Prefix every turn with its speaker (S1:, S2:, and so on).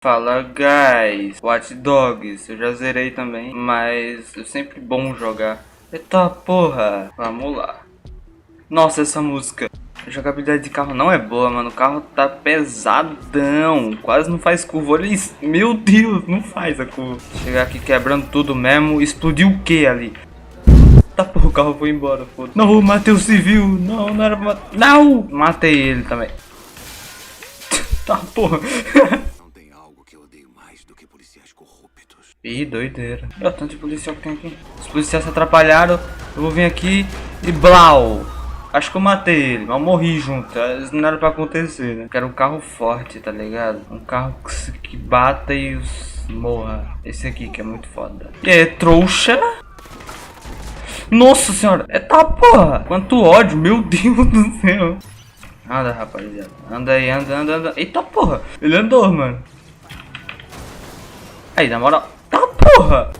S1: Fala guys, Watch Dogs, eu já zerei também, mas é sempre bom jogar. Eita porra, vamos lá. Nossa, essa música. A jogabilidade de carro não é boa, mano, o carro tá pesadão, quase não faz curva, olha isso, meu Deus, não faz a curva. Chegar aqui quebrando tudo mesmo, explodiu o que ali? Tá porra, o carro foi embora, foda. Não, matei o civil, não era pra... Não, matei ele também. Tá porra. Ih, doideira. Olha o tanto de policial que tem aqui. Os policiais se atrapalharam. Eu vou vir aqui e blau. Acho que eu matei ele, mas eu morri junto. Isso não era pra acontecer, né? Quero um carro forte, tá ligado? Um carro que bata e morra. Esse aqui que é muito foda. Que é trouxa? Nossa senhora. Eita porra. Quanto ódio, meu Deus do céu. Anda, rapaziada. Anda aí, anda. Eita porra. Ele andou, mano. Aí, na moral. Tá porra!